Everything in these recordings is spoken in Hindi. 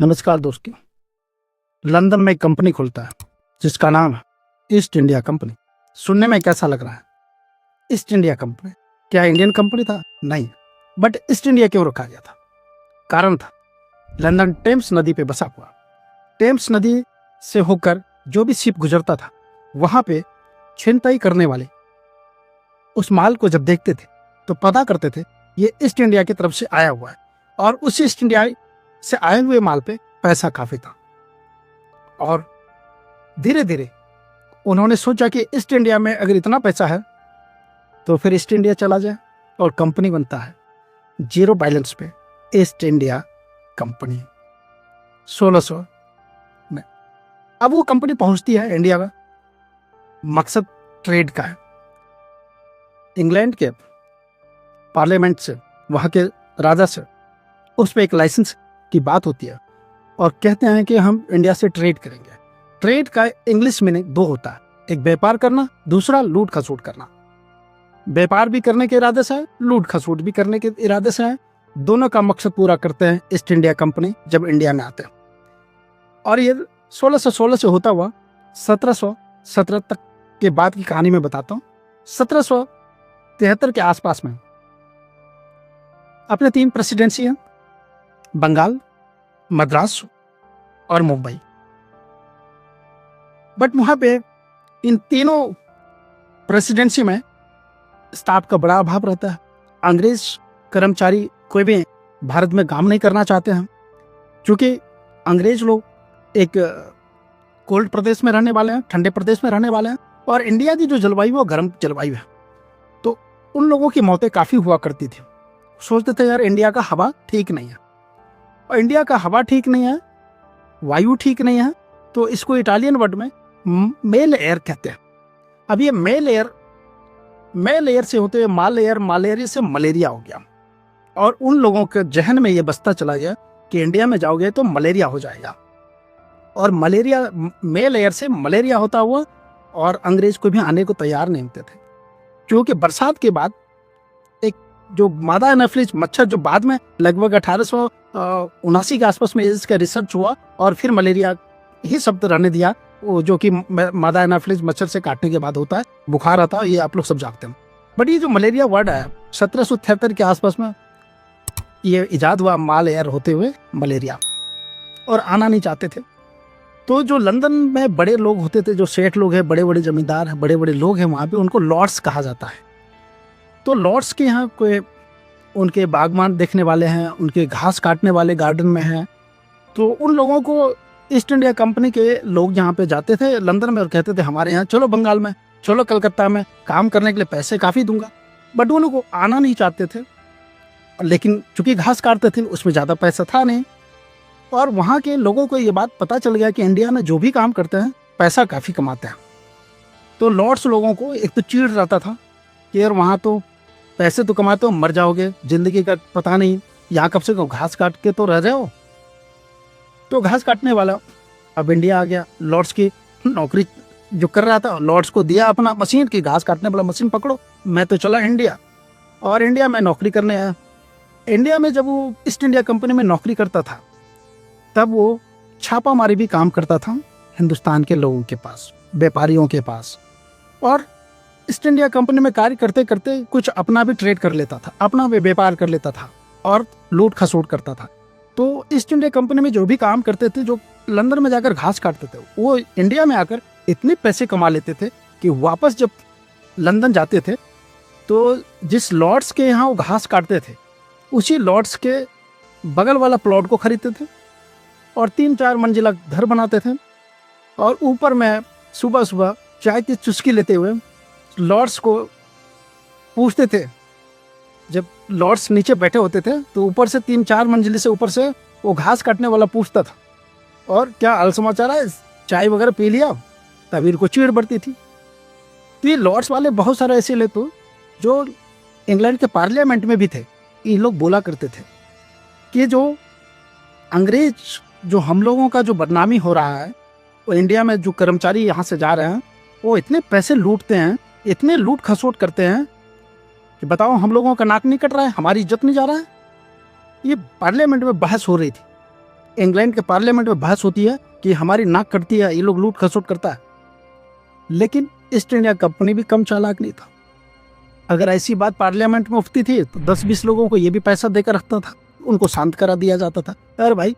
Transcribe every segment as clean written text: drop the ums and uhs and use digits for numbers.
नमस्कार दोस्तों। लंदन में एक कंपनी खुलता है जिसका नाम है ईस्ट इंडिया कंपनी। सुनने में कैसा लग रहा है? ईस्ट इंडिया कंपनी क्या इंडियन कंपनी था? नहीं, बट ईस्ट इंडिया क्यों रखा गया था? कारण था लंदन टेम्स नदी पे बसा हुआ। टेम्स नदी से होकर जो भी शिप गुजरता था वहां पे छिनताई करने वाले उस माल को जब देखते थे तो पता करते थे ये ईस्ट इंडिया की तरफ से आया हुआ है, और उस ईस्ट इंडिया से आए हुए माल पे पैसा काफी था। और धीरे धीरे उन्होंने सोचा कि ईस्ट इंडिया में अगर इतना पैसा है तो फिर ईस्ट इंडिया चला जाए, और कंपनी बनता है जीरो बैलेंस पे ईस्ट इंडिया कंपनी 1600 में। अब वो कंपनी पहुंचती है इंडिया का, मकसद ट्रेड का है। इंग्लैंड के पार्लियामेंट से, वहां के राजा से उस पर एक लाइसेंस की बात होती है और कहते हैं कि हम इंडिया से ट्रेड करेंगे। ट्रेड का इंग्लिश मीनिंग दो होता है, एक व्यापार करना, दूसरा लूट खसूट करना। व्यापार भी करने के इरादे से है, लूट खसूट भी करने के इरादे से है। दोनों का मकसद पूरा करते हैं ईस्ट इंडिया कंपनी जब इंडिया में आते हैं। और ये 1616 से होता हुआ 1717 तक के बाद की कहानी में बताता हूँ। 1773 के आसपास में अपने 3 प्रेसिडेंसी हैं, बंगाल, मद्रास और मुंबई। बट वहां पे इन तीनों प्रेसिडेंसी में स्टाफ का बड़ा अभाव रहता है। अंग्रेज कर्मचारी कोई भी भारत में काम नहीं करना चाहते हैं, क्योंकि अंग्रेज लोग एक कोल्ड प्रदेश में रहने वाले हैं, ठंडे प्रदेश में रहने वाले हैं, और इंडिया की जो जलवायु है वो गर्म जलवायु है। तो उन लोगों की मौतें काफ़ी हुआ करती थी। सोचते थे यार इंडिया का हवा ठीक नहीं है, और इंडिया का हवा ठीक नहीं है, वायु ठीक नहीं है, तो इसको इटालियन वर्ड में मेल एयर कहते हैं। अब ये मेल एयर से होते हुए माल एयर, मलेरिया से मलेरिया हो गया, और उन लोगों के जहन में ये बसता चला गया कि इंडिया में जाओगे तो मलेरिया हो जाएगा, और मलेरिया मेल एयर से मलेरिया होता हुआ, और अंग्रेज को भी आने को तैयार नहीं होते थे। क्योंकि बरसात के बाद एक जो मादा एनाफिलिस मच्छर, जो बाद में लगभग 1879 के आसपास में इसका रिसर्च हुआ, और फिर मलेरिया ही शब्द रहने दिया, वो जो कि मादा एनाफिलिस मच्छर से काटने के बाद होता है, बुखार आता है, ये आप लोग सब जानते हैं। बट ये जो मलेरिया वर्ड है 1773 के आसपास में ये इजाद हुआ, माल एयर होते हुए मलेरिया, और आना नहीं चाहते थे। तो जो लंदन में बड़े लोग होते थे, जो सेठ लोग हैं, बड़े बड़े जमींदार हैं, बड़े बड़े लोग हैं वहाँ पे, उनको लॉर्ड्स कहा जाता है। तो लॉर्ड्स के यहाँ कोई उनके बागवान देखने वाले हैं, उनके घास काटने वाले गार्डन में हैं, तो उन लोगों को ईस्ट इंडिया कंपनी के लोग यहाँ पे जाते थे लंदन में और कहते थे हमारे यहाँ चलो, बंगाल में चलो, कलकत्ता में काम करने के लिए पैसे काफ़ी दूंगा। बट उन लोग आना नहीं चाहते थे, लेकिन चूंकि घास काटते थे उसमें ज़्यादा पैसा था नहीं, और वहाँ के लोगों को ये बात पता चल गया कि इंडिया में जो भी काम करते हैं पैसा काफ़ी कमाते हैं। तो लॉर्ड्स लोगों को एक तो चिढ़ रहता था कि यार वहाँ तो पैसे तो कमाते हो, मर जाओगे, ज़िंदगी का पता नहीं, यहाँ कब से घास काट के तो रह रहे हो। तो घास काटने वाला अब इंडिया आ गया, लॉर्ड्स की नौकरी जो कर रहा था, लॉर्ड्स को दिया अपना मशीन की घास काटने वाला मशीन पकड़ो, मैं तो चला इंडिया, और इंडिया में नौकरी करने आया। इंडिया में जब वो ईस्ट इंडिया कंपनी में नौकरी करता था तब वो छापामारी भी काम करता था हिंदुस्तान के लोगों के पास, व्यापारियों के पास, और ईस्ट इंडिया कंपनी में कार्य करते करते कुछ अपना भी ट्रेड कर लेता था, अपना भी व्यापार कर लेता था, और लूट खसोट करता था। तो ईस्ट इंडिया कंपनी में जो भी काम करते थे, जो लंदन में जाकर घास काटते थे, वो इंडिया में आकर इतने पैसे कमा लेते थे कि वापस जब लंदन जाते थे तो जिस लॉर्ड्स के यहाँ वो घास काटते थे उसी लॉर्ड्स के बगल वाला प्लॉट को खरीदते थे, और 3-4 मंजिला घर बनाते थे, और ऊपर में सुबह सुबह चाय की चुस्की लेते हुए लॉर्ड्स को पूछते थे। जब लॉर्ड्स नीचे बैठे होते थे तो ऊपर से 3-4 मंजिले से ऊपर से वो घास काटने वाला पूछता था, और क्या हाल समाचार है, चाय वगैरह पी लिया? तभी इनको चिढ़ बढ़ती थी। तो ये लॉर्ड्स वाले बहुत सारे ऐसे ले तो जो इंग्लैंड के पार्लियामेंट में भी थे, ये लोग बोला करते थे कि जो अंग्रेज, जो हम लोगों का जो बदनामी हो रहा है, वो इंडिया में जो कर्मचारी यहाँ से जा रहे हैं वो इतने पैसे लूटते हैं, इतने लूट खसोट करते हैं कि बताओ हम लोगों का नाक नहीं कट रहा है, हमारी इज्जत नहीं जा रहा है। ये पार्लियामेंट में बहस हो रही थी। इंग्लैंड के पार्लियामेंट में बहस होती है कि हमारी नाक कटती है, ये लोग लूट खसोट करता है। लेकिन ईस्ट इंडिया कंपनी भी कम चालाक नहीं था। अगर ऐसी बात पार्लियामेंट में उठती थी तो 10-20 लोगों को ये भी पैसा देकर रखता था, उनको शांत करा दिया जाता था। अरे भाई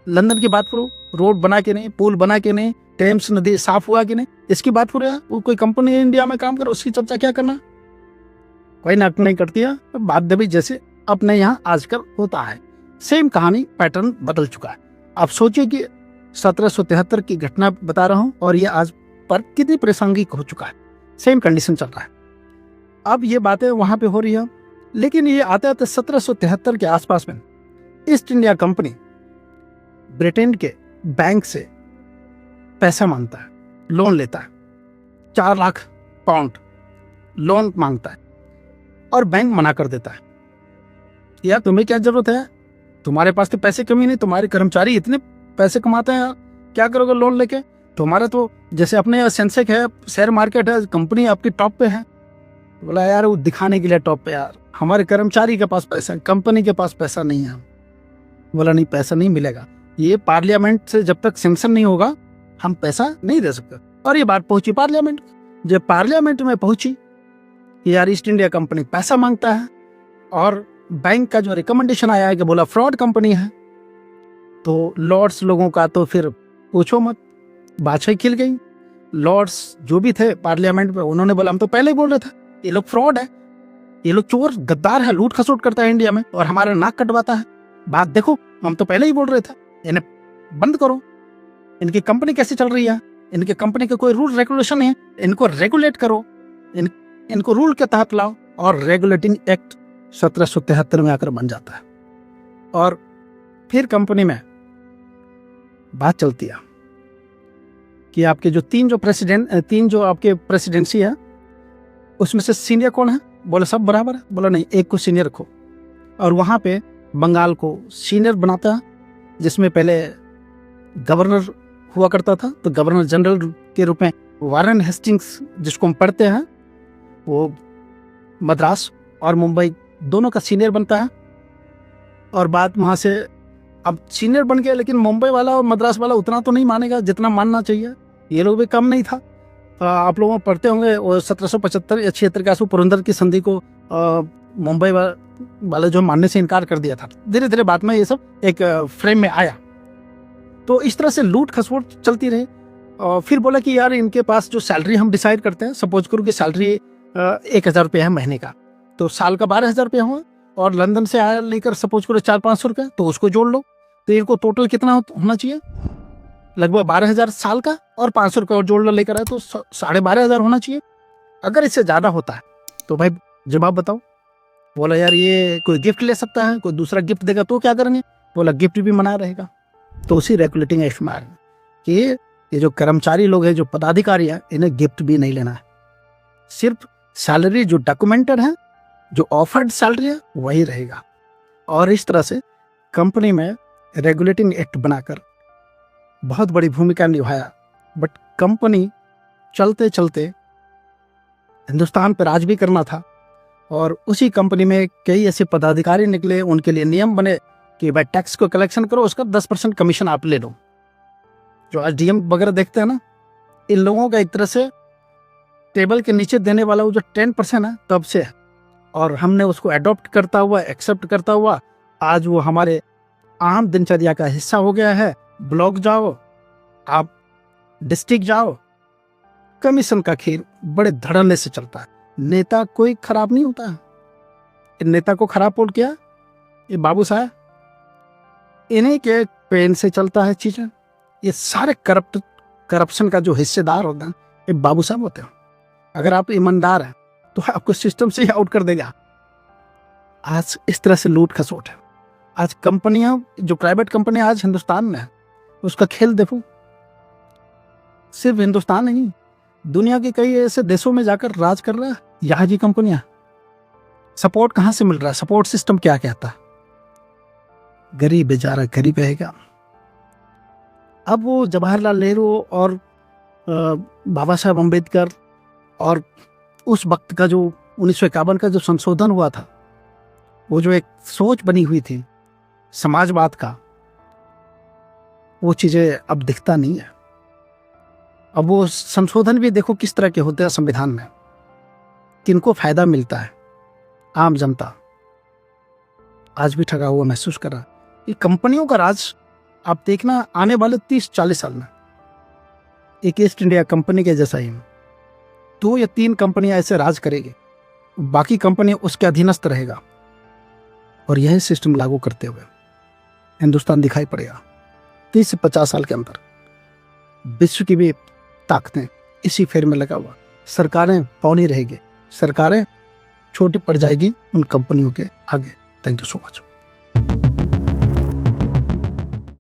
लंदन की बात करो, रोड बना के नहीं, पुल बना के नहीं, टेम्स नदी साफ हुआ कि नहीं, इसकी बात करो यार। वो कोई कंपनी इंडिया में काम करे, उसकी चर्चा क्या करना। कोई नाक नहीं करती है, बात दबी जैसे अपने यहाँ आजकल होता है। सेम कहानी पैटर्न बदल चुका है। आप सोचिए कि 1773 की घटना बता रहा हूं और ये आज पर कितनी प्रासंगिक हो चुका है। सेम कंडीशन चल रहा है। अब ये बातें वहां पे हो रही है, लेकिन ये आते आते 1773 के आसपास में ईस्ट इंडिया कंपनी ब्रिटेन के बैंक से पैसा मांगता है, लोन लेता है, 4 लाख पाउंड लोन मांगता है और बैंक मना कर देता है। यार तुम्हें क्या जरूरत है, तुम्हारे पास तो पैसे कमी नहीं, तुम्हारे कर्मचारी इतने पैसे कमाते हैं, क्या करोगे लोन लेके। तुम्हारा तो जैसे अपने सेंसेक्स है, शेयर मार्केट है, कंपनी आपकी टॉप पे है। बोला यार वो दिखाने के लिए टॉप पे, यार हमारे कर्मचारी के पास पैसा है, कंपनी के पास पैसा नहीं है। बोला नहीं, पैसा नहीं मिलेगा, ये पार्लियामेंट से जब तक सैंक्शन नहीं होगा हम पैसा नहीं दे सकते। और ये बात पहुंची पार्लियामेंट। जब पार्लियामेंट में पहुंची कि यार ईस्ट इंडिया कंपनी पैसा मांगता है और बैंक का जो रिकमेंडेशन आया है कि बोला फ्रॉड कंपनी है, तो लॉर्ड्स लोगों का तो फिर पूछो मत, बादशाही खिल गई। लॉर्ड्स जो भी थे पार्लियामेंट में, उन्होंने बोला हम तो पहले ही बोल रहे थे ये लोग फ्रॉड है, ये लोग चोर गद्दार है, लूट खसोट करता है इंडिया में और हमारा नाक कटवाता है। बात देखो, हम तो पहले ही बोल रहे थे, इन्हें बंद करो। इनकी कंपनी कैसे चल रही है, इनके कंपनी का कोई रूल रेगुलेशन नहीं है, इनको रेगुलेट करो, इनको रूल के तहत लाओ। और रेगुलेटिंग एक्ट 1773 में आकर बन जाता है। और फिर कंपनी में बात चलती है कि आपके जो तीन जो आपके प्रेसिडेंसी है, उसमें से सीनियर कौन है। बोले सब बराबर है। बोला नहीं, एक को सीनियर रखो। और वहां पे बंगाल को सीनियर बनाता है, जिसमें पहले गवर्नर हुआ करता था, तो गवर्नर जनरल के रूप में वारेन हेस्टिंग्स, जिसको हम पढ़ते हैं, वो मद्रास और मुंबई दोनों का सीनियर बनता है। और बात वहाँ से अब सीनियर बन गया, लेकिन मुंबई वाला और मद्रास वाला उतना तो नहीं मानेगा जितना मानना चाहिए। ये लोग भी कम नहीं था। आप लोगों पढ़ते होंगे 1775 या 76 के आसपास पुरंदर की संधि को मुंबई वाले जो मानने से इनकार कर दिया था। धीरे धीरे बाद में ये सब एक फ्रेम में आया। तो इस तरह से लूट खसोट चलती रही। और फिर बोला कि यार इनके पास जो सैलरी हम डिसाइड करते हैं, सपोज करो कि सैलरी 1,000 रुपये है महीने का, तो साल का 12,000 रुपये हुआ। और लंदन से आया लेकर सपोज करो 400-500 रुपये, तो उसको जोड़ लो, तो इनको टोटल कितना होना चाहिए, लगभग 12,000 साल का, और 500 रुपये और जोड़ लो लेकर आए तो 12,500 होना चाहिए। अगर इससे ज़्यादा होता है तो भाई जवाब बताओ। बोला यार ये कोई गिफ्ट ले सकता है, कोई दूसरा गिफ्ट देगा तो क्या करेंगे। बोला गिफ्ट भी मना रहेगा। तो उसी रेगुलेटिंग एक्ट में कि ये जो कर्मचारी लोग हैं, जो पदाधिकारी है, इन्हें गिफ्ट भी नहीं लेना है। सिर्फ सैलरी जो डॉक्यूमेंटेड है, जो ऑफर्ड सैलरी है, वही रहेगा। और इस तरह से कंपनी में रेगुलेटिंग एक्ट बनाकर बहुत बड़ी भूमिका निभाया। बट कंपनी चलते चलते हिंदुस्तान पर राज भी करना था। और उसी कंपनी में कई ऐसे पदाधिकारी निकले, उनके लिए नियम बने कि भाई टैक्स को कलेक्शन करो, उसका 10% कमीशन आप ले लो। जो आज डीएम वगैरह देखते हैं ना, इन लोगों का एक तरह से टेबल के नीचे देने वाला वो जो 10% है, तब से है। और हमने उसको अडॉप्ट करता हुआ, एक्सेप्ट करता हुआ, आज वो हमारे आम दिनचर्या का हिस्सा हो गया है। ब्लॉक जाओ, आप डिस्ट्रिक्ट जाओ, कमीशन का खेल बड़े धड़ल्ले से चलता है। नेता कोई खराब नहीं होता है। इन नेता को खराब बोल किया ये बाबू साहब, इन्हीं के पेन से चलता है चीजें। ये सारे करप्शन का जो हिस्सेदार होता है, ये बाबू साहब होते हैं। अगर आप ईमानदार हैं तो आपको सिस्टम से ही आउट कर देगा। आज इस तरह से लूट खसोट है। आज कंपनियां, जो प्राइवेट कंपनी आज हिंदुस्तान में है, उसका खेल देखो। सिर्फ हिंदुस्तान नहीं, दुनिया के कई ऐसे देशों में जाकर राज कर रहा है यहाँ की कंपनियां। सपोर्ट कहां से मिल रहा है, सपोर्ट सिस्टम क्या कहता है। गरीब बेचारा गरीब रहेगा। अब वो जवाहरलाल नेहरू और बाबा साहब अम्बेडकर और उस वक्त का जो 1951 का जो संशोधन हुआ था, वो जो एक सोच बनी हुई थी समाजवाद का, वो चीज़ें अब दिखता नहीं है। अब वो संशोधन भी देखो किस तरह के होते हैं संविधान में, किनको फायदा मिलता है, आम जनता आज भी ठगा हुआ महसूस कर रहा है। ये कंपनियों का राज आप देखना आने वाले 30-40 साल में एक ईस्ट इंडिया कंपनी के जैसा ही 2 या 3 कंपनियां ऐसे राज करेगी, बाकी कंपनी उसके अधीनस्थ रहेगा और यही सिस्टम लागू करते हुए हिंदुस्तान दिखाई पड़ेगा। 30 से 50 साल के अंदर विश्व की भी ताकतें इसी फेर में लगा हुआ, सरकारें पौनी रहेगी, सरकारें छोटी पड़ जाएगी उन कंपनियों के आगे। Thank you so much.